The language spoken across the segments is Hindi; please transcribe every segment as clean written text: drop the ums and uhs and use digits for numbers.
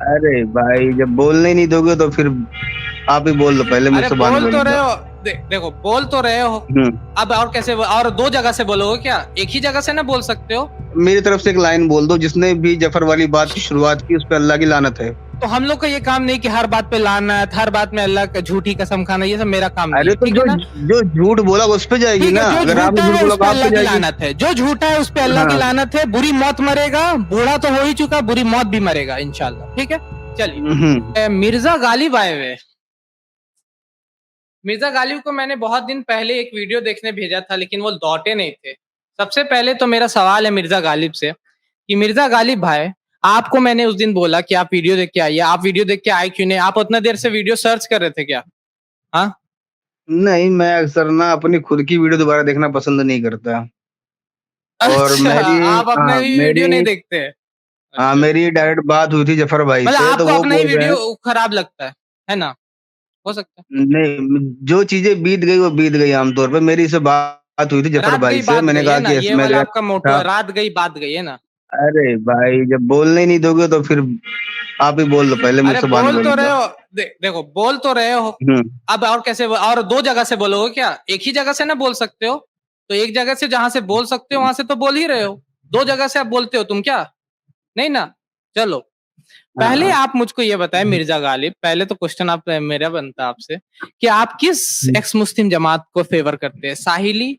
अरे भाई, जब बोलने ही नहीं दोगे तो फिर आप ही बोल दो, पहले अरे मुझसे बाद में बोल तो रहे बोलूंगा। हो। देखो बोल तो रहे हो। हम्म। अब और कैसे और दो जगह से बोलोगे क्या? एक ही जगह से ना बोल सकते हो? मेरी तरफ से एक लाइन बोल दो, जिसने भी जफर वाली बात की शुरुआत की उस पे अल्लाह की लानत है। तो हम लोग का ये काम नहीं कि हर बात पे लानत, हर बात में अल्लाह का झूठी कसम खाना, ये सब मेरा काम नहीं अरे है, तो ठीक है जो ना? जो झूठ बोला उस पे जाएगी ठीक है, ना, जो अगर झूठा आपने झूठ है बोला उस तो पे आप पे अल्लाह की जाएगी। लानत है, जो झूठा है उस पे अल्लाह की हाँ। लानत है। बुरी मौत मरेगा, बूढ़ा तो हो ही चुका, बुरी मौत भी मरेगा इंशाल्लाह, ठीक है। हम्म। चलिए, मिर्जा गालिब आए हुए। मिर्जा गालिब को मैंने बहुत दिन पहले एक वीडियो देखने भेजा था, लेकिन वो लौटे नहीं थे। सबसे पहले तो मेरा सवाल है मिर्जा गालिब से कि मिर्जा गालिब भाई, आपको मैंने उस दिन बोला कि आप वीडियो देख के आइए, आप वीडियो देख के आए क्यों नहीं? आप उतना देर से वीडियो सर्च कर रहे थे क्या? हाँ। नहीं, मैं अक्सर ना अपनी खुद की वीडियो दोबारा देखना पसंद नहीं करता। और अच्छा, मेरी आप अपना हाँ, ही वीडियो नहीं देखते हैं। हाँ, अच्छा मेरी अच्छा। डायरेक्ट बात हुई थी जफर भाई मतलब से, तो आपको वो अपना ही बोल रहे हैं। वीडियो खराब लगता है ना? हो सकता नहीं, जो चीजें बीत गई वो बीत गई। आमतौर पे मेरी से बात हुई थी है। जफर रात भाई गई से, बात मैंने गई है कहा ना, कि ये इसमें वाला गया आपका मोटो था। है, रात गई बात गई है ना? अरे भाई, जब बोलने ही नहीं दोगे तो फिर आप ही बोल दो, पहले अरे मुझसे बाद में बोल तो रहे बोलूंगा। हो। देखो बोल तो रहे हो। हम्म। अब और कैसे और दो जगह से बोलोगे क्या? एक ही जगह से ना बोल सकते हो? तो एक जगह से जहां से बोल सकते हो वहां से तो बोल ही रहे हो। दो जगह से आप बोलते हो तुम क्या? नहीं ना। चलो, पहले हाँ। आप मुझको ये बताएं मिर्जा गालिब, पहले तो क्वेश्चन आप मेरा बनता है आपसे कि आप किस एक्स मुस्लिम जमात को फेवर करते हैं? साहिली,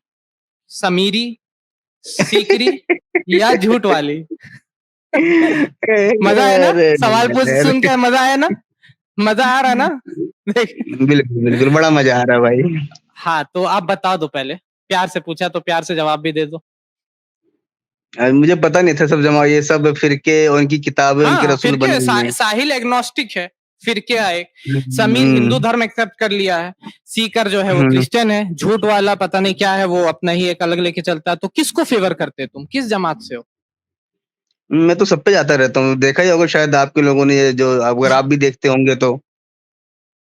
समीरी, सीकरी या झूठ वाली? मजा आया ना? अरे सवाल पूछ सुन अरे, के मजा आया ना? मजा आ रहा ना? देख। बिल्कुल बिल्कुल, बड़ा मजा आ रहा है भाई। हाँ, तो आप बता दो पहले। प्यार से पूछा तो प्यार से जवाब भी दे दो। मुझे पता नहीं था सब जमा ये सब फिरके और उनकी किताबें उनके हाँ, रसूल फिर बन क्या गई हैं। साहिल एग्नोस्टिक है, फिर क्या है? समीर हिंदू हम्म। धर्म एक्सेप्ट कर लिया है। सीकर जो है वो हम्म। क्रिश्चियन है। झूठ वाला पता नहीं क्या है, वो अपना ही एक अलग लेके चलता है। तो किसको फेवर करते हो तुम? किस जमात से हो? मैं तो सब पे जाता रहता हूँ, देखा ही होगा शायद आपके लोगों ने, ये जो अगर आप भी देखते होंगे तो।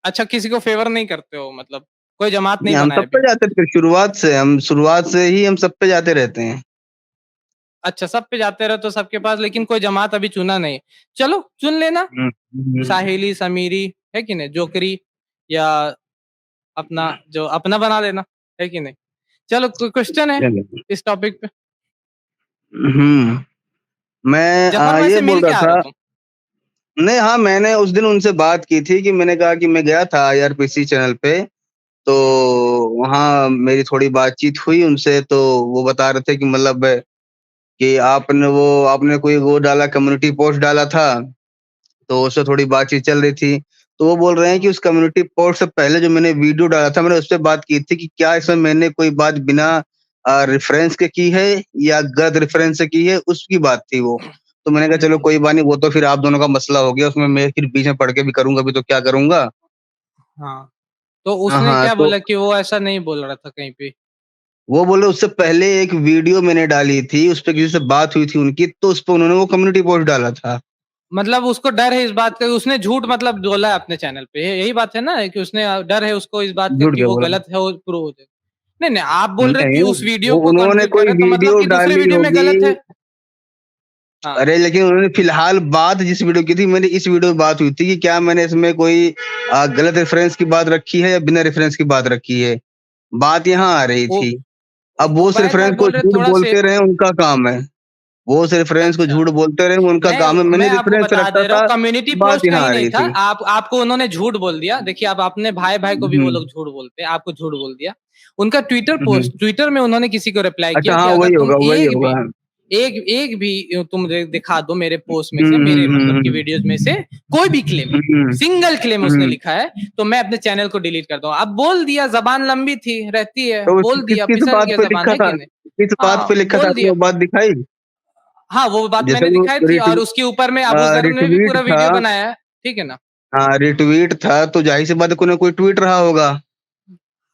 अच्छा, किसी को फेवर नहीं करते हो मतलब? कोई जमात नहीं नहीं, हम बनाए सब पे अभी? जाते थे शुरुआत से ही हम सब पे जाते रहते हैं। अच्छा, सब पे जाते रहो तो सबके पास, लेकिन कोई जमात अभी चुना नहीं। चलो चुन लेना। हम्म। साहिली, समीरी, है कि नहीं, जोकरी, या अपना जो अपना बना लेना, है कि नहीं? चलो, कोई क्वेश्चन है चलो। इस टॉपिक पे? हम्म। मैं जफर भाई ये से बोल मिल के रहा आ रहे था। हो तुम? नहीं, हाँ, मैंने उस दिन उनसे बात की थी कि मैंने कहा कि मैं गया था आईआरपीसी चैनल पे, तो वहाँ मेरी थोड़ी बातचीत हुई उनसे, तो वो बता रहे थे कि मतलब कि आपने कोई वो डाला, कम्युनिटी पोस्ट डाला था, तो उससे थोड़ी बातचीत चल रही थी। तो वो बोल रहे हैं कि उस कम्युनिटी पोस्ट से पहले जो मैंने वीडियो डाला था, मैंने उसपे बात की थी कि क्या इसमें मैंने कोई बात बिना रेफरेंस के की है या गलत रेफरेंस से की है, उसकी बात थी वो। तो मैंने कहा चलो कोई बात नहीं, वो तो फिर आप दोनों का मसला हो गया, उसमें मैं फिर बीच में पढ़ के भी करूँगा भी तो क्या करूँगा? हाँ, तो उसने हाँ, क्या तो बोला कि वो ऐसा नहीं बोल रहा था कहीं पे? वो बोले उससे पहले एक वीडियो मैंने डाली थी, उसपे किसी से बात हुई थी उनकी, तो उसपे उन्होंने वो कम्युनिटी पोस्ट डाला था। मतलब उसको डर है इस बात का, उसने झूठ मतलब बोला है अपने चैनल पे, यही बात है ना, कि उसने डर है उसको इस बात का झूठ कि क्या वो बोला? गलत है, वो प्रूव हो जाए। नहीं नहीं, आप बोल रहे कि नहीं, उस वीडियो वो को उन्होंने कंट्रीब्यूट कर कोई रहे, तो मतलब वीडियो कि दूसरे डाली वीडियो में होगी। गलत है। हाँ। अरे लेकिन उन्होंने फिलहाल बात जिस वीडियो की थी, मेरी इस वीडियो में बात हुई थी कि क्या मैंने इसमें कोई गलत रेफरेंस की बात रखी है या बिना रेफरेंस की बात रखी है, बात यहाँ आ रही वो थी। अब वो उस उबैद भाई रेफरेंस को बोल रहे झूठ थोड़ा से। बोलते रहे, उनका काम है। वो उस रेफरेंस को अच्छा, झूठ बोलते रहे, उनका मैं काम है। मैंने मैं आपको रेफरेंस बता रखा दे रहा हूँ, था, कम्युनिटी बात पोस्ट यहाँ कहीं आ नहीं रही था। थी। आपको उन्होंने झूठ बोल दिया। देखिए, आप अपने भाई भाई को भी वो हम्म। लोग झूठ बोलते हैं, आपको झूठ बोल दिया। उनका ट्विटर हम्म। पोस्ट, ट्विटर में उन्होंने किसी को रिप्लाई अच्छा, किया कि हाँ, अगर वही तुम होगा वही एक होगा। भी एक भी तुम दिखा दो मेरे पोस्ट में से, हम्म। मेरे मतलब हम्म। की वीडियोस में से कोई भी क्लेम, हम्म। सिंगल क्लेम उसने हम्म। लिखा है, तो मैं अपने चैनल को डिलीट कर दूंगा। अब बोल दिया, जबान लंबी थी रहती है, तो बोल किस दिया, किस फिसल बात गया पे जबान, लिखा है था, कि नहीं? किस बात पे हाँ, लिखा था बोल आपने, दिया। वो बात दिखाई? हाँ, वो बात जैसे मैंने वो दिखाई थी, और उसके ऊपर में अबू जर ने भी रिट्वीट पूरा था। वीडियो बनाया है, ठीक है ना? हाँ, रिट्वीट था, तो जाहिर सी बात है कोई ना कोई ट्वीट रहा होगा।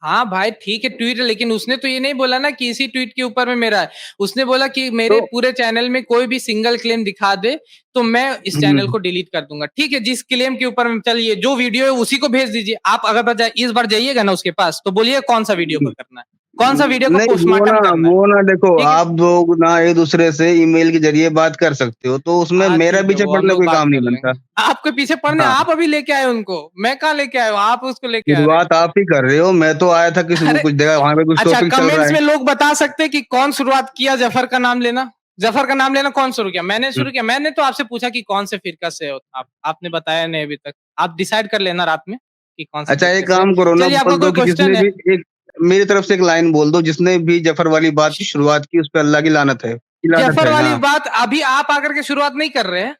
हाँ भाई, ठीक है, ट्वीट, लेकिन उसने तो ये नहीं बोला ना कि इसी ट्वीट के ऊपर में मेरा है। उसने बोला कि तो मेरे पूरे चैनल में कोई भी सिंगल क्लेम दिखा दे तो मैं इस चैनल को डिलीट कर दूंगा। ठीक है, जिस क्लेम के ऊपर चलिए जो वीडियो है उसी को भेज दीजिए। आप अगर इस बार जाइएगा ना उसके पास तो बोलिए कौन सा वीडियो को करना है, कौन सा वीडियो को नहीं पोस्टमार्टम करना है। वो ना देखो, ठीक है, आप लोग ना एक दूसरे से ईमेल के जरिए बात कर सकते हो, तो उसमें हाँ मेरा ठीक है, पीछे वो हम पड़ना लोग कोई बात काम कर नहीं लेंगे। बनता। आपके पीछे पड़ने हाँ, आप अभी लेके आए उनको, मैं कहाँ लेके आया हूँ, आप उसको लेके आ रहे हैं। शुरुआत आप ही कर रहे हो, मैं तो आया था किसी को अरे कुछ देगा, वहां पे कुछ अच्छा, टॉपिक चल रहा कमेंट्स है। में लोग बता सकते हैं कि कौन शुरुआत किया जफर का नाम लेना। जफर का नाम लेना कौन शुरू किया? मैंने शुरू किया। मैंने तो आपसे पूछा कि कौन से फिरका से हो आप, आपने बताया नहीं अभी तक। आप डिसाइड कर लेना रात में कि कौन से अच्छा फिरके एक से। काम करो ना, चलिए, आपका बोल कोई दो कि क्वेश्चन जिसने है? भी एक मेरी तरफ से एक लाइन बोल दो, जिसने भी जफर वाली बात की शुरुआत की उस पे अल्लाह की लानत है, की लानत जफर है। वाली हाँ, बात अभी आप आकर के शुरुआत नहीं कर रहे हैं।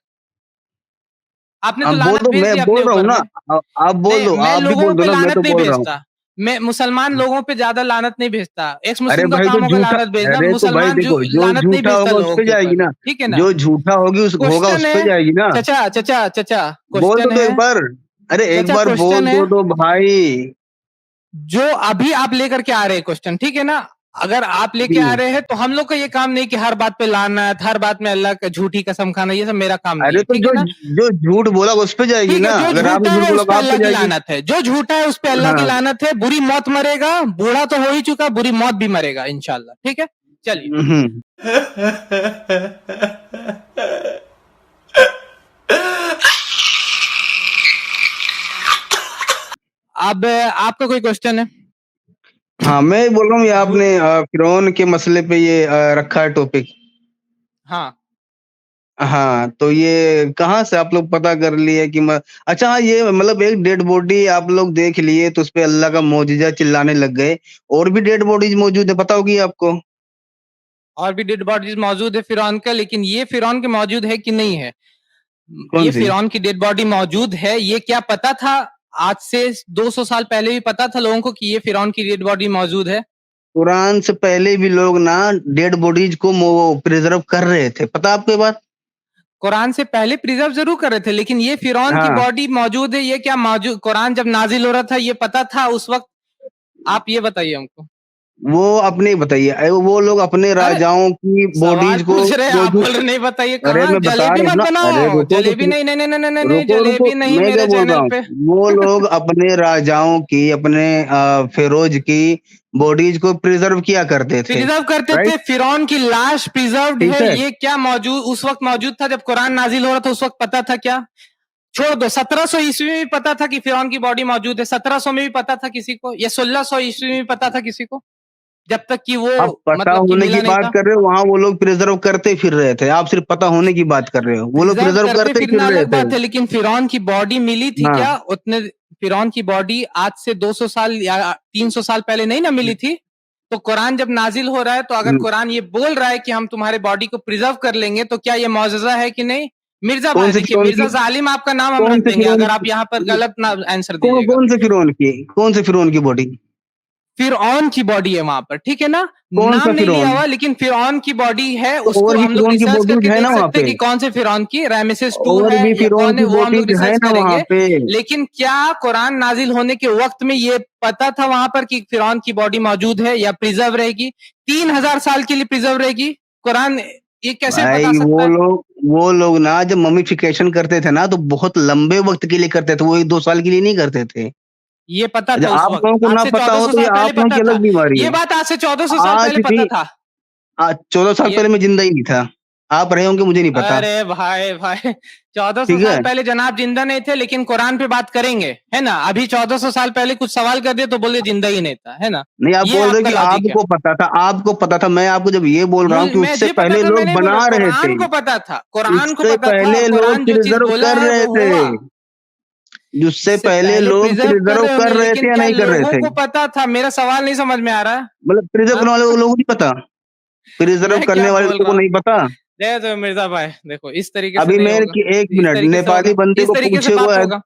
आपने तो आप बोल लानत दो, भेज मैं दिया अपने बोल रहा हूँ ऊपर ना। में। आप बोल नहीं, दो, मैं आप भी लोगों बोल दो पे ना, मैं लानत तो नहीं बोल रहा हूँ। भेजता। मैं मुसलमान लोगों पे ज्यादा लानत नहीं भेजता। एक्स अरे मुस्लिम का भाई जो काम होगा झूठा, लानत भेजना, अरे तो भाई मुसलमान देखो, जो लानत नहीं झूठा भेजता होगा उस लोगों पे के ऊपर। जाएगी ना, ठीक है ना? जो झूठा होगी उस होगा क्वेश्चन उस है, पे जाएगी ना। चचा चचा चचा, बोल क्वेश्चन दो है, एक बार, अरे एक चचा बार क्वेश्चन बोल है, दो तो भाई। जो अभी आप लेकर के आ रहे हैं क्वेश्चन, ठीक है ना? अगर आप लेके आ जी, रहे हैं तो हम लोग का ये काम नहीं कि हर बात पे लानत, हर बात में अल्लाह का झूठी कसम खाना, ये सब मेरा काम नहीं अरे है। तो ठीक है जो ना? जो झूठ बोला उस पे जाएगी ठीक है, ना, जो अगर झूठा आपने झूठ है बोला उस तो पे आप पे अल्लाह की जाएगी। लानत है, जो झूठा है उस पे अल्लाह की हाँ। लानत है। बुरी मौत मरेगा, बूढ़ा तो हो ही चुका, बुरी मौत भी मरेगा इंशाल्लाह। ठीक है, चलिए। हम्म। अब आपका कोई क्वेश्चन है? हाँ, मैं बोल रहा हूँ ये झूठ, आपने फिरौन के मसले पे ये रखा है टॉपिक। हाँ। हाँ, तो ये कहाँ से आप लोग पता कर लिए कि अच्छा हाँ, ये मतलब एक डेड बॉडी आप लोग देख लिए तो उसपे अल्लाह का मौजिज़ा चिल्लाने लग गए। और भी डेड बॉडीज़ मौजूद है, पता होगी आपको? और भी डेड बॉडीज मौजूद है फिरौन का, लेकिन ये फिरौन के मौजूद है कि नहीं है? ये कौन-सी? फिरौन की डेड बॉडी मौजूद है, ये क्या पता था? आज से 200 साल पहले भी पता था लोगों को कि ये फिरौन की डेड बॉडी मौजूद है? कुरान से पहले भी लोग ना डेड बॉडीज़ को प्रिज़र्व कर रहे थे, पता आपको ये बात? कुरान से पहले प्रिजर्व जरूर कर रहे थे, लेकिन ये फिरौन की हाँ। बॉडी मौजूद है, ये क्या मौजूद कुरान जब नाजिल हो रहा था ये पता था उस वक्त? आप ये बताइए हमको। वो अपने बताइए, वो लोग अपने अरे राजाओं की सवाल बॉडीज़ को पूछ रहे हैं, जो आप जो बोल रहे नहीं बताइए। अरे कहाँ? मैं बता जलेबी रहा हूँ मत ना, अरे बनाओ, रुको तो जलेबी सही। नहीं नहीं नहीं नहीं नहीं नहीं नहीं, रुको, रुको, जलेबी नहीं मैं क्या मेरे बोल रहा चैनल हूँ, पे। वो लोग अपने राजाओं की, अपने फ़िरोज़ की बॉडीज़ को प्रिज़र्व किया करते थे, प्रिजर्व करते राइट? थे, फिरौन की लाश प्रिजर्व्ड ठीक है, है? ये क्या मौजूद उस वक्त मौजूद था जब कुरान नाजिल हो रहा था? उस वक्त पता था क्या? छोड़ दो, 1700 ईस्वी में भी पता था कि फिरौन की बॉडी मौजूद है, 1700 में भी पता था किसी को, या 1600 ईस्वी में भी पता था किसी को, जब तक कि वो आप पता मतलब कि होने की मिला नहीं बात था। कर रहे हो, वहाँ वो लोग प्रिज़र्व करते फिर रहे थे, आप सिर्फ़ पता होने की बात कर रहे हो, वो लोग प्रिजर्व प्रिज़र्व करते करते ही फिरना फिर रहे अलग थे। बात है, लेकिन फिरौन की बॉडी मिली थी हाँ। क्या उतने? फिरौन की बॉडी आज से 200 साल या 300 साल पहले नहीं ना मिली थी? तो कुरान जब नाजिल हो रहा है, तो अगर हुँ, कुरान ये बोल रहा है कि हम तुम्हारे बॉडी को प्रिजर्व कर लेंगे, तो क्या ये मौजज़ा है कि नहीं? मिर्जा कौन भाई से देखिए, फ़िरौन मिर्जा की जालिम आपका नाम हम कौन रख से देंगे फ़िरौन अगर आप की यहाँ पर गलत ना आंसर कौन दीजिएगा। कौन से फ़िरौन की? कौन से फ़िरौन की बॉडी? फिरौन की बॉडी है वहां पर, ठीक है ना? कौन नाम सा नहीं लिया फ़िरौन? हुआ, लेकिन फिरौन की बॉडी है, तो उसको और भी हम लोग फ़िरौन की रिसर्च बॉडीज़ करके है ना देख वहाँ सकते हैं पे? कि कौन से फिरौन की, रामेसेस 2 और है भी या फ़िरौन कौन है, की वो हम लोग बॉडीज़ है रिसर्च ना वहाँ करेंगे। पे। लेकिन क्या कुरान नाजिल होने के वक्त में ये पता था वहां पर कि फिरौन की बॉडी मौजूद है या प्रिजर्व रहेगी? 3000 साल के लिए प्रिजर्व रहेगी कुरान, ये कैसे बता भाई सकता है? वो लोग ना जब मम्मीफिकेशन करते थे ना तो बहुत लंबे वक़्त के लिए करते थे, वो 1-2 साल के लिए नहीं करते थे। ये पता अच्छा था उस आप वक्त, लोगों को आज ना से पता हो 1400 तो ये साल पहले आप लोगों पता की था। अलग बीमारी ये है। बात आज से 1400 साल आज पहले भी पता था। 14 साल ये पहले मैं ज़िंदा ही नहीं था। आप रहे होंगे मुझे नहीं पता, अरे भाई भाई, 1400 ठीक साल है? पहले जनाब जिंदा नहीं थे, लेकिन कुरान पे बात करेंगे, है ना? अभी 1400 साल पहले कुछ सवाल कर दिए तो बोले जिंदा ही नहीं था, है ना? नहीं आप ये बोल रहे हो आपका कि लॉजिक है। आपको पता था, मैं आपको जब ये बोल रहा हूँ कि मैं उससे ये पता पहले था, मैं लोग नहीं बोल बना रहा, रहे कुरान थे, को पता था, कुरान को उससे पता था, और पहले लोग कुरान जो चीज प्रिज़र्व बोला कर है रहे वो थे। हुआ। उससे इससे पहले पहले लोग प्रिजर्व कर प्रिज़र्व रहे कर होंगे, रहे लेकिन थे या क्या नहीं कर रहे लोगों थे? को पता था? मेरा सवाल नहीं समझ में आ रहा है। मतलब प्रिज़र्व हाँ? करने वाले लोगों को नहीं पता? प्रिज़र्व मैं क्या करने वाले बोल लोगों रहा को हूँ? नहीं पता? दे मिर्जा भाई, देखो इस तरीके से अभी नहीं मैं होगा, कि 1 इस मिनट तरीके से नेपाली होगा, बंदे इस को तरीके से पूछे हुए बात है, होगा।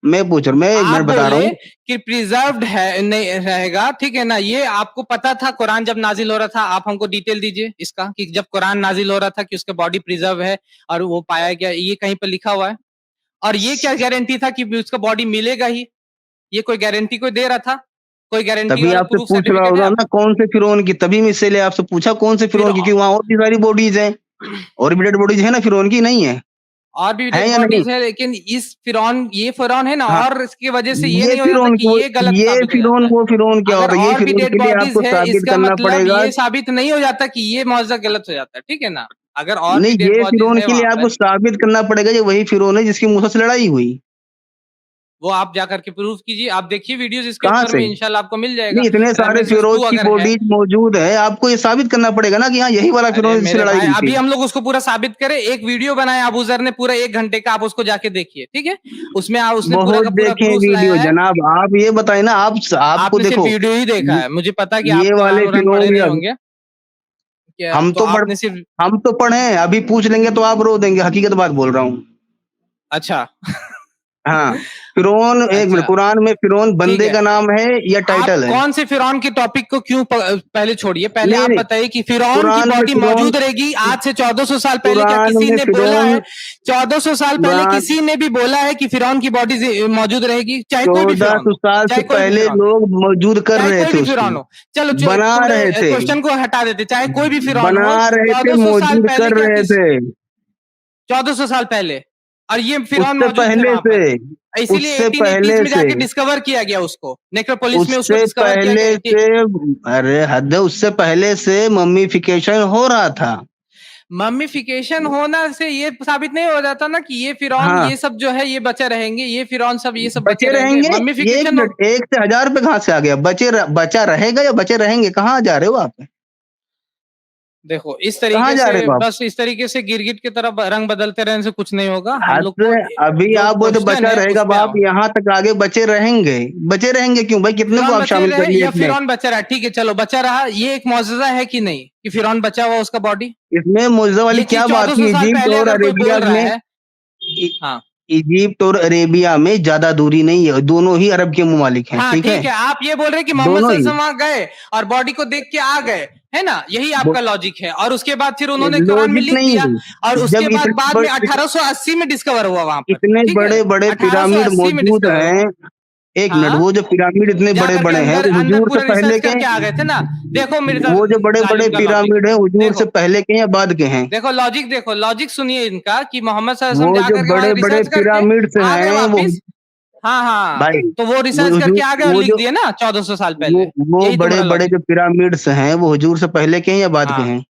मैं पूछ रहा हूँ, मैं 1 आप मिनट बता रहा बोले हूँ। कि प्रिजर्व्ड है नहीं रहेगा, ठीक है ना? ये आपको पता था कुरान जब नाजिल हो रहा था? आप हमको डिटेल दीजिए इसका कि जब कुरान नाजिल हो रहा था कि उसका बॉडी प्रिजर्व है और वो पाया गया, ये कहीं पर लिखा हुआ है? और ये क्या गारंटी था कि उसका बॉडी मिलेगा ही? ये कोई गारंटी कोई दे रहा था? कोई गारंटी तभी वाला आपसे प्रूफ पूछ रहा सर्टिफिकेट है होगा आप? ना कौन से फ़िरौन की, तभी मैं इसीलिए आपसे पूछा कौन से फिर फ़िरौन की, क्योंकि वहाँ और भी सारी बॉडीज़ हैं, और भी डेड बॉडीज़ है ना फ़िरौन की, नहीं है? और भी है डेड या नहीं? बॉडीज है, लेकिन ये फिरौन है ना, हाँ, और इसकी वजह से ये ये नहीं हो जाता फिरौन कि को, ये गलत ये साबित हो फिरौन जाता है। वो फिरौन क्या अगर होता है? ये और भी फिरौन डेड के लिए बॉडीज आपको है, साबित इसका करना मतलब पड़ेगा। ये साबित नहीं हो जाता कि ये मुआवजा गलत हो जाता है, ठीक है ना? अगर और भी नहीं, डेड ये बॉडीज फिरौन है के लिए वहां आपको पर, साबित करना पड़ेगा ये वही फिरौन है जिसकी मूसा से लड़ाई हुई। वो आप जाकर के प्रूफ कीजिए, आप देखिए वीडियोस इसके कहाँ ऊपर से? में, इंशाल्लाह आपको मिल जाएगा। नहीं, इतने सारे रेफरेंसेस फिरोज 2 की अगर है। बॉडीज मौजूद है, आपको ये साबित करना पड़ेगा ना कि हाँ यही वाला अरे फिरौन जिससे मेरे लड़ाई भाई, हुई अभी थी। हम लोग उसको पूरा साबित करें, एक वीडियो बनाया अबू जर ने पूरा 1 घंटे का, आप उसको जाके देखिए, ठीक है? उसमें उसने पूरा बहुत का पूरा देखे प्रूफ लाया वीडियो है। जनाब, आप ये बताए ना, आपको आपने सिर्फ देखो, वीडियो ही देखा ये है, मुझे पता है कि आप ये वाले कुरान-वुरान पढ़े फिरौन नहीं भी होंगे। क्या हम तो तो पढ़ आपने सिर्फ हम तो पढ़े हैं, अभी पूछ लेंगे तो आप रो देंगे, हकीकत बात बोल रहा हूँ। अच्छा। हाँ, फिरौन, एक मिनट, अच्छा, कुरान में फिरौन ठीक बंदे है। का नाम है या आप टाइटल है? कौन से फिरौन के टॉपिक को क्यों पहले छोड़िए, पहले नहीं आप नहीं, बताइए कि फिरौन की कुरान में बॉडी फिरौन, मौजूद रहेगी आज से 1400 साल पहले, क्या कुरान किसी में ने बोला फिरौन, है? 1400 साल पहले कुरान किसी ने भी बोला है कि फिरौन की बॉडी मौजूद रहेगी? चाहे कोई भी फिरौन 1400 हो, साल से चाहे कोई भी पहले फिरौन हो, लोग मौजूद कर चाहे रहे कोई थे भी उसको, फिरौन हो। चलो बना थोड़े रहे थे, क्वेश्चन को हटा देते, चाहे कोई भी फिरौन बना हो, रहे थे, 1400 साल मौजूद पहले, कर क्या रहे किस थे। 1400 साल पहले, और ये फिरौन उससे मौजूद थे पहले वहां से, पर। इसीलिए उससे 1880s पहले में से, जाके डिस्कवर किया गया उसको, नेक्रोपोलिस में उसको उससे डिस्कवर किया पहले गया। से, अरे हद है, उससे पहले से मम्मीफिकेशन हो रहा था। मम्मीफिकेशन होना से ये साबित नहीं हो जाता ना कि ये फिरौन, हाँ, ये सब जो है ये बचे रहेंगे, ये फिरौन सब ये सब बचे बचे रहेंगे, रहेंगे। ये एक मम्मीफिकेशन हो। मिनट, 1 से 1000 पे कहाँ से आ गया? बचा रहेगा या बचे रहेंगे? कहाँ जा रहे हो आप? देखो इस कहाँ तरीके जा से, रहे हो आप? बस इस तरीके से गिरगिट की तरफ रंग बदलते रहने से कुछ नहीं होगा। हम हद लोग को है, अभी जो आप बोलते क्वेश्चन बचा है रहेगा, उस अब पे आप आओ। यहाँ तक आगे बचे रहेंगे। बचे रहेंगे क्यों भाई? कितने को फिरौन आप बचे शामिल कर रहे लिए या इसमें? फिरौन बचा रहा, ठीक है चलो बचा रहा, ये एक मौजूदा है कि नहीं कि फिरौन बचा हुआ उसका बॉडी? इसमें मुआवजा वाली ये क्या चीज बात 1400 हुई? साल इजिप्ट पहले और अगर कोई अरेबिया बोल रहा में, है। इ- हाँ इजिप्ट और अरेबिया में ज्यादा दूरी नहीं है, दोनों ही अरब के ममालिक हैं, हाँ, ठीक है? ठीक है, आप ये बोल रहे हैं कि मोहम्मद दोनों ही, सल्लल्लाहु अलैहि वसल्लम वहां गए और बॉडी को देख के आ गए, है ना? यही आपका लॉजिक है, और उसके बाद फिर उन्होंने कुरान में लॉजिक लिख नहीं दिया, और है। उसके जब बाद इतने बाद में बड़े 1880 में डिस्कवर हुआ वहां पर, इतने ठीक है? बड़े बड़े पिरामिड 1880 में मौजूद डिस्कवर हुआ। हैं, एक मिनट, हाँ, वो जो पिरामिड इतने जा बड़े करके बड़े हैं, अंदर वो अंदर हुजूर से पूरे पहले रिसर्च के? करके आ गए थे ना। देखो मिर्जा वो जो बड़े बड़े गालिब का लॉजिक, पिरामिड है, हुजूर से देखो पहले के या बाद के हैं? देखो लॉजिक, देखो लॉजिक सुनिए इनका कि मोहम्मद सल्लल्लाहु वो अलैहि वसल्लम जा जो करके बड़े वहां बड़े रिसर्च करके पिरामिड्स आ गए हैं, वापिस। हाँ हाँ, भाई, तो वो रिसर्च करके आ गए और वो लिख जो दिए ना 1400 साल वो पहले। वो यही बड़े तुम्हारा बड़े लॉजिक। जो पिरामिड्स हैं, वो हुजूर से पहले के हैं या बाद के हाँ, हैं?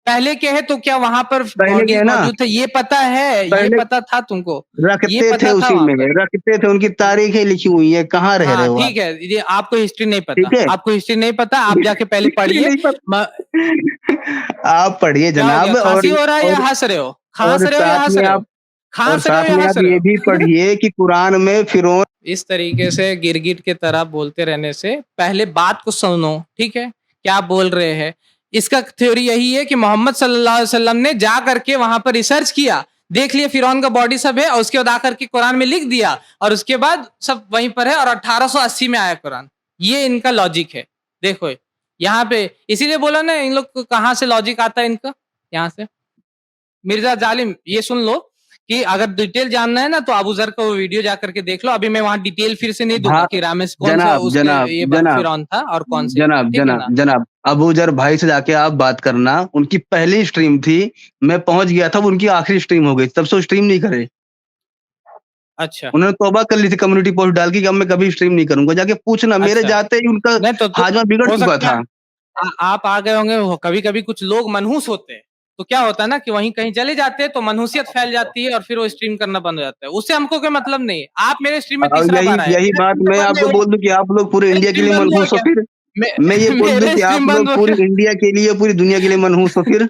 पहले के है तो क्या वहां पर पहले के बॉडीज हैं ना? मौजूद थे? ये पता है, ये पहले पता था तुमको? ये रखते थे, पता था उसी वहां में पर? रखते थे, उनकी तारीखें लिखी हुई है, कहाँ रह रहे हाँ हो आप? ठीक है, ये आपको हिस्ट्री नहीं पता, ठीक है। आपको हिस्ट्री नहीं पता, आप जाके पहले इसलिए पढ़िए। नहीं म- पता। आप पढ़िए क्या हो गया, जनाब, खांसी हो रहा है या और हंस रहे हो? खांस और रहे हो या साथ हंस में रहे हो? आप और खांस रहे हो साथ या में हंस आप रहे ये भी हो? पढ़िए कि कुरान में फिरौन, इस तरीके से गिरगिट की तरह बोलते रहने से पहले बात को सुनो, ठीक है? क्या बोल रहे हैं? इसका थ्योरी यही है कि मोहम्मद सल्लल्लाहु अलैहि वसल्लम ने जा करके वहां पर रिसर्च किया, देख लिया फिरौन का बॉडी सब है, और उसके बाद आकर के कुरान में लिख दिया, और उसके बाद सब वहीं पर है, और 1880 में आया कुरान। ये इनका लॉजिक है। देखो यहाँ पे इसीलिए बोला ना, इन लोग को कहाँ से लॉजिक आता है इनका, यहाँ से। मिर्जा जालिम, ये सुन लो कि अगर डिटेल जानना है ना तो अबू जर का वो वीडियो जाकर के देख लो। अभी मैं वहां डिटेल फिर से नहीं दूंगा भा कि रामेश कौन सा जनाब उसका जनाब ये जनाब फिरौन था और कौन से ये था, जनाब ठीक है जनाब ना? जनाब अबूजर भाई से जाके आप बात करना, उनकी पहली स्ट्रीम थी, मैं पहुंच गया था, वो उनकी आखिरी स्ट्रीम हो गई, तब से वो स्ट्रीम नहीं करे। अच्छा उन्होंने तौबा कर ली थी कम्युनिटी पोस्ट डाल के कि अब मैं कभी स्ट्रीम नहीं करूंगा, जाके पूछना, मेरे अच्छा, जाते ही उनका नहीं तो हाजमा बिगड़ हो चुका सकता है था। आप आ गए होंगे। कभी कभी कुछ लोग मनहूस होते हैं, तो क्या होता है ना कि वहीं कहीं चले जाते हैं, तो मनहूसियत फैल जाती है और फिर वो स्ट्रीम करना बंद हो जाता है। उससे हमको कोई मतलब नहीं है। आप मेरे स्ट्रीम में और तीसरा यही बार आए, यही मेरा बात स्ट्रीम तो मैं बंद आपको नहीं बोल हुआ। दूं कि आप लोग पूरे मेरा इंडिया के स्ट्रीम लिए बंद हुआ मनहूस हो क्या? फिर। मैं ये बोल दूं मेरे कि स्ट्रीम आप बंद लोग हुआ पूरी क्या? इंडिया के लिए, पूरी दुनिया के लिए मनहूस हो फिर।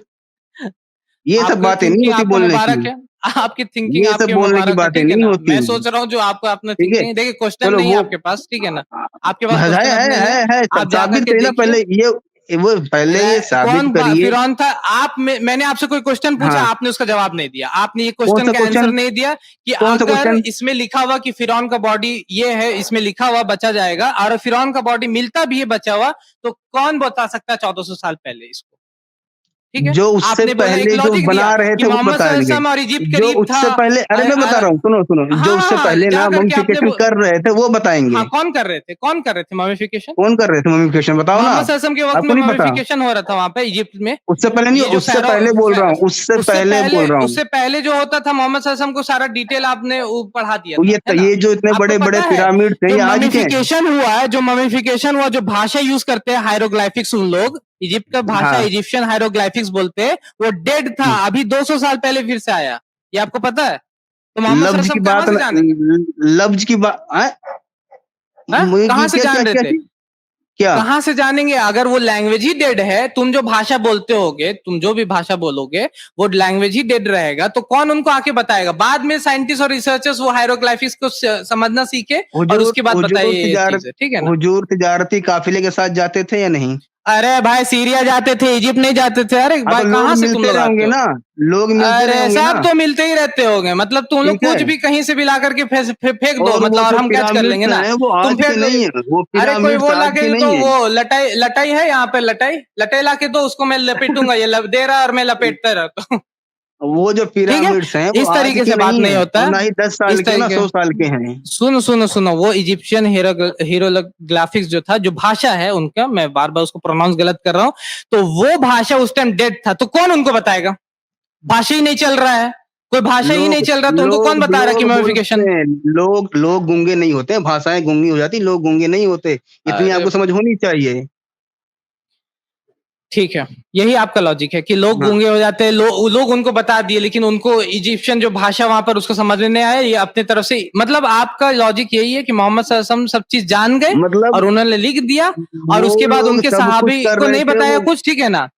ये सब आपकी बातें नहीं थिंकिंग होती आपको बोलने की। मुबारक है। आपकी थिंकिंग ये सब आपके बोलने की मुबारक है, बातें ठीक है नहीं ना? होती। मैं सोच रहा हूँ जो आपको अपना ठीक है, थिंकिंग, देखिए क्वेश्चन चलो नहीं है वो आपके पास, ठीक है ना? आपके पास है क्वेश्चन अब नहीं है। आप जा साबित करके करिए ना देखिए। पहले ये, वो पहले ये साबित कौन करिए। फिरौन था? मैंने आपसे कोई क्वेश्चन पूछा, हाँ, आपने उसका जवाब नहीं दिया। आपने ये कौन क्वेश्चन सा का आंसर क्वेश्चन? नहीं दिया कि कौन सा अगर क्वेश्चन? इसमें लिखा हुआ कि फिरौन का बॉडी ये है, इसमें लिखा हुआ बचा जाएगा, और फिरौन का बॉडी मिलता भी है बचा हुआ, तो कौन बता सकता है 1400 साल पहले इसको? ठीक है, जो उससे आपने बोला एक पहले जो लॉजिक बना दिया रहे कि थे वो मोहम्मद बताएंगे, सल्लल्लाहु और इजिप्ट जो करीब था। उससे पहले, अरे मैं बता रहा हूँ, सुनो सुनो, जो हाँ उससे हाँ पहले जा ना करके आपने मम्मीफिकेशन कर रहे थे वो बताएंगे। हाँ कौन कर रहे थे, कौन कर रहे थे मम्मीफिकेशन? कौन कर रहे थे मम्मीफिकेशन, बताओ ना मोहम्मद आप, सल्लल्लाहु के वक्त में आपको नहीं पता? मम्मीफिकेशन हो रहा था वहां पे इजिप्ट में। उससे पहले नहीं, ये जो उससे पहले बोल रहा हूँ, उससे पहले बोल रहा हूँ। उससे पहले जो होता था मोहम्मद सल्लल्लाहु को सारा डिटेल आपने पढ़ा दिया तो था, है ना? ये जो इतने आपको बड़े बड़े पता है पिरामिड थे जो ये आज के हैं? ममीफिकेशन हुआ है, जो ममीफिकेशन हुआ, जो भाषा यूज करते हैं हायरोग्लाइफिक्स, उन लोग इजिप्ट का भाषा हाँ। इजिप्शियन हायरोग्लाइफिक्स बोलते हैं, वो डेड था, अभी 200 साल पहले फिर से आया। ये आपको पता है? तो मोहम्मद लफ्ज की सल्लल्लाहु कहाँ बात से जानेंगे? लफ्ज की बात, कहाँ से क्या क्या जान रहे क्या थे? चीज? क्या? कहाँ से जानेंगे? अगर वो लैंग्वेज ही डेड है, तुम जो भाषा बोलते होगे, तुम जो भी भाषा बोलोगे वो लैंग्वेज ही डेड रहेगा, तो कौन उनको आके बताएगा? बाद में साइंटिस्ट और रिसर्चर्स वो हायरोग्लाइफिक्स को समझना सीखे और हुजूर उसके बाद हुजूर बताइए ये तिजारत चीजें, ठीक है ना? हुजूर तिजारती काफिले के साथ जाते थे या नहीं? अरे भाई सीरिया जाते थे, इजिप्ट नहीं जाते थे। अरे हाँ, तो भाई लोग कहाँ से तुम मिलते लोग रहे आते होंगे हो? ना, लोग मिलते रहे अरे होंगे सब ना। तो मिलते ही रहते होंगे, मतलब तुम लोग ठीक है। कुछ भी कहीं से भी ला करके फेंक दो, और मतलब, वो और जो हम कैच कर लेंगे पिरामिड्स ना। हैं वो तुम आज के फेंक दो। नहीं है, वो अरे कोई पिरामिड्स वो आज के लाके नहीं तो है। वो लटाई लटाई है यहाँ पे, लटाई लटाई लाके दो, उसको मैं लपेटूंगा, ये दे रहा है और मैं लपेटता रहता हूँ। वो जो ठीक है, पिरामिड्स हैं वो इस आज तरीके के से बात नहीं नहीं है, होता और है। ना ही 10 साल इस के, ना तरीके 100 साल के हैं। सुनो सुनो सुनो, वो इजिप्शियन हीरोग्राफिक्स जो था, जो भाषा है उनका, मैं बार बार उसको प्रोनाउंस गलत कर रहा हूँ, तो वो भाषा उस टाइम डेड था, तो कौन उनको बताएगा? भाषा ही नहीं चल रहा है, कोई भाषा ही नहीं लोग चल रहा, तो उनको कौन लोग बता रहा है कि लोग बोलते ममिफिकेशन? हैं, लोग गूंगे नहीं होते हैं, भाषाएं गूंगी हो जाती, लोग गूंगे नहीं होते, इतनी अरे आपको समझ होनी चाहिए। ठीक है, यही आपका लॉजिक है कि लोग हाँ, गूंगे हो जाते हैं, लोग उनको बता दिए, लेकिन उनको इजिप्शियन जो भाषा वहां पर उसको समझ में नहीं आया, ये अपने तरफ से, मतलब आपका लॉजिक यही है कि मोहम्मद सल्लल्लाहु अलैहि वसल्लम सब चीज जान गए मतलब और उन्होंने लिख दिया, और वो उसके बाद लोग उनके सब कुछ सहाबी कर को रहे नहीं थे बताया वो। कुछ, ठीक है ना?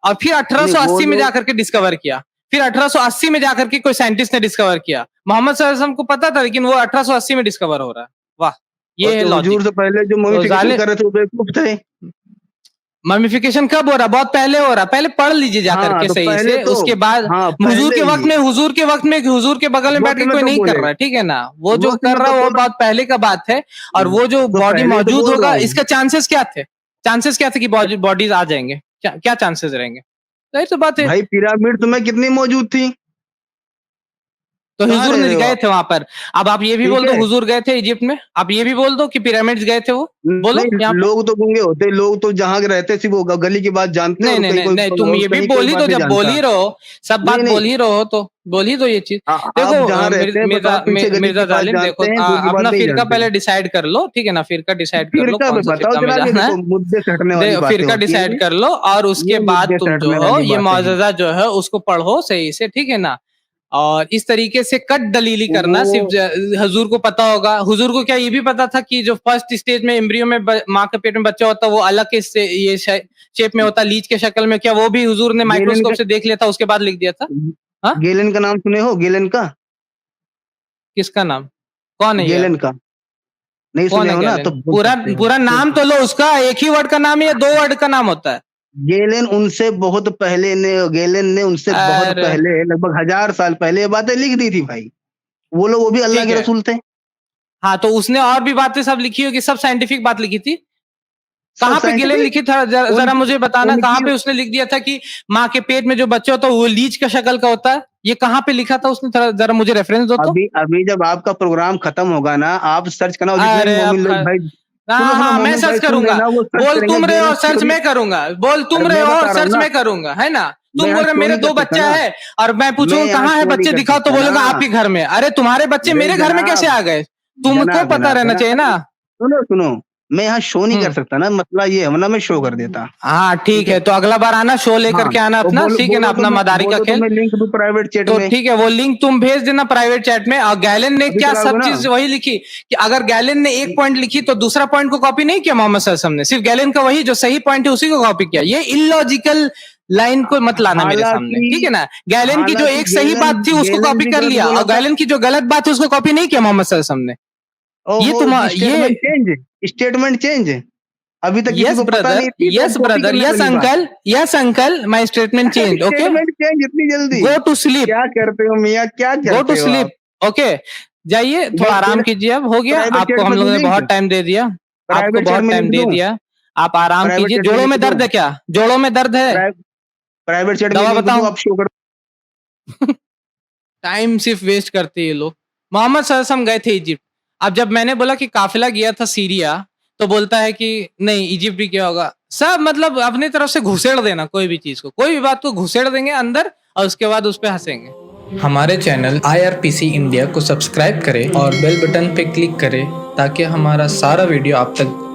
और फिर नहीं, वो 1880 में लोग, जाकर के डिस्कवर किया, फिर 1880 में जाकर के कोई साइंटिस्ट ने डिस्कवर किया। मोहम्मद सल्लल्लाहु अलैहि वसल्लम को पता था, लेकिन वो 1880 में डिस्कवर हो रहा है। वाह, और ये है जो लॉजिक। हुजूर से पहले जो तो ममिफिकेशन जाले कर रहे थे वो बेवकूफ थे। ममिफिकेशन कब हो रहा? बहुत पहले हो रहा। पहले पढ़ लीजिए जाकर हाँ, के तो सही पहले से, तो, उसके बाद हाँ हुजूर पहले के वक्त ही में, हुजूर के बगल में बैठ वक्त के में कोई तो नहीं कर बोले, रहा है, ठीक है ना? वो जो वक्त कर में रहा तो है वो बोल रहा बहुत पहले का बात है। और हूँ, वो जो तो बॉडी पहले ही तो मौजूद बोल रहा होगा, हूँ। इसका चांसेस क्या थे? चांसेस क्या थे कि बॉडीज आ जाएंगे? क्या क्या चांसेस रहेंगे? जाहिर सी बात है। भाई पिरामिड तुम्हें कितनी मौजूद थी? तो कहाँ हुजूर रह ने रहे हो गए आप? थे वहां पर। अब आप ये भी ठीक बोल दो है। हुजूर गए थे इजिप्ट में, आप ये भी बोल दो कि पिरामिड्स गए थे वो, बोलो नहीं, यहाँ पे। लोग तो गूंगे होते, लोग तो जहाँ रहते सिर्फ वो गली की बात जानते नहीं और नहीं कहीं नहीं कोई नहीं, तुम और ये भी कहीं कोई बोल ही बात दो, नहीं जब बोल जानता। ही रहो, सब नहीं बात नहीं, बोल ही रहो तो बोल ही दो ये चीज। देखो आप जहाँ रहते हैं बस मिर्जा आप पीछे गली मिर्जा की बात जालिम, देखो जानते हैं, दूर की बात अपना नहीं फिरका जानते। पहले डिसाइड कर लो, ठीक है ना? फिरका डिसाइड कर लो, फिरका पे कौन सा बताओ फिरका में जनाब, ये जाना है। देखो मुद्दे से हटने वाली बातें फिरका होती हैं डिसाइड कर लो, और उसके ये बाद मुद्दे से तुम जो हटने हो वाली ये बातें हैं। मौजज़ा जो है उसको पढ़ो सही से, ठीक है ना? और इस तरीके से कट दलीली करना, सिर्फ वो हुजूर को पता होगा। हुजूर को क्या ये भी पता था कि जो फर्स्ट स्टेज में एम्ब्रियो में माँ के पेट में बच्चा होता है वो अलग के से ये शेप में होता है, लीच के शक्ल में? क्या वो भी हुजूर ने गेलन माइक्रोस्कोप का से देख लिया था, उसके बाद लिख दिया था? हाँ, गेलन का नाम सुने हो? गेलन का, किसका नाम? कौन है यार? गेलन का नहीं कौन सुने है हो ना, तो गैलन? बोल पूरा सकते हो। पूरा नाम तो लो उसका। एक ही वर्ड का नाम है या 2 वर्ड का नाम होता है? गेलेन उनसे बहुत पहले ने, गेलेन ने उनसे बहुत अरे पहले, लगभग 1000 साल पहले ये बातें लिख दी थी भाई। वो लोग, वो भी अल्लाह ठीक के है। रसूल थे। हाँ, तो उसने और भी बातें सब लिखी होगी, सब साइंटिफिक बात लिखी थी। सब कहाँ पे गिलेन साइंटिफिक। लिखी था? उन जरा मुझे बताना, कहाँ उनकी पे उसने लिख दिया था कि माँ के पेट में जो बच्चा होता है वो लीच का शक्ल का होता है? ये कहाँ पे लिखा था उसने? जरा मुझे रेफरेंस दो तो। अभी अभी जब आपका प्रोग्राम खत्म होगा ना, आप सर्च करना, और जितने भी अरे अब मोमिन लोग भाई, सुनो हाँ सुनो, हाँ मैं मोमिन सर्च भाई सुन करूंगा। लेना, वो सर्च बोल करेंगे तुम रहे हो गेलेन और सर्च थ्योरी। मैं करूंगा, बोल अरे तुम रहे मैं हो और बता रहा हूँ सर्च ना, मैं करूंगा, है ना? मैं तुम यहाँ बोल रहे शो मेरे नहीं 2 कर सकता बच्चा ना, है, और मैं मैं पूछूंगा यहाँ कहाँ है शो नहीं बच्चे कर दिखाओ, तो सकता ना। बोलेगा आप ही घर में। अरे तुम्हारे बच्चे अरे मेरे घर में कैसे जनाब, आ गए? तुमको जनाब पता जनाब रहना जनाब चाहिए ना। अरे सुनो सुनो, मैं यहाँ शो नहीं कर हम्म सकता ना, मसला ये है, वरना मैं शो कर देता। हाँ ठीक ठीक है। है, तो अगला बार आना, शो लेकर हाँ, के आना और अपना, ठीक है ना? अपना मदारी का बोलो तो खेल। मैं लिंक दूं प्राइवेट चैट तो में। ठीक है, वो लिंक तुम भेज देना प्राइवेट चैट में। और गैलन ने अभी क्या कराओगे सब ना? चीज वही लिखी कि अगर गैलन ने एक पॉइंट लिखी तो दूसरा पॉइंट को कॉपी नहीं किया मोहम्मद सल्लल्लाहु अलैहि वसल्लम ने, सिर्फ गैलन का वही जो सही पॉइंट है उसी को कॉपी किया। ये इलॉजिकल लाइन को मत लाना मेरे सामने, ठीक है हालांकि ना? गैलन की जो हालांकि एक सही गेलन बात थी उसको गेलन कॉपी भी कर गलत लिया, बोला और था। गैलन की जो गलत बात है उसको कॉपी नहीं किया मोहम्मद सल्लल्लाहु अलैहि वसल्लम ने। ये ओहो, तुम ये स्टेटमेंट चेंज, स्टेटमेंट चेंज, अभी तक किसी को पता नहीं थी तो कॉपी करने वाली बात। Yes uncle, my statement change, okay? Statement change इतनी जल्दी? गो टू स्लीप, क्या करते हो मियाँ, क्या गो टू करते हो स्लीप, आप? ओके? जाइए, थोड़ा आराम कीजिए, अब हो गया। प्राइवेट आपको चैट हम में लोगों दूं ने लिंक? बहुत टाइम दे दिया, आपको प्राइवेट चैट बहुत में टाइम लिंक दे दूं? दिया। आप आराम प्राइवेट कीजिए। चैट में जोड़ों लिंक में दूं? दर्द है क्या? जोड़ों में दर्द है? प्राइवेट चैट में दवा लिंक बताऊं? जो आप शो कर टाइम सिर्फ वेस्ट करते हैं ये लोग। मोहम्मद सल्लम गए थे इजिप्ट। अब जब मैंने बोला कि काफिला गया था सीरिया, तो बोलता है कि नहीं इजिप्ट ही क्या होगा। सब मतलब अपनी तरफ से घुसेड़ देना, कोई भी चीज को, कोई भी बात को घुसेड़ देंगे अंदर और उसके बाद उस पर हंसेंगे। हमारे चैनल IRPC इंडिया को सब्सक्राइब करें और बेल बटन पे क्लिक करें ताकि हमारा सारा वीडियो आप तक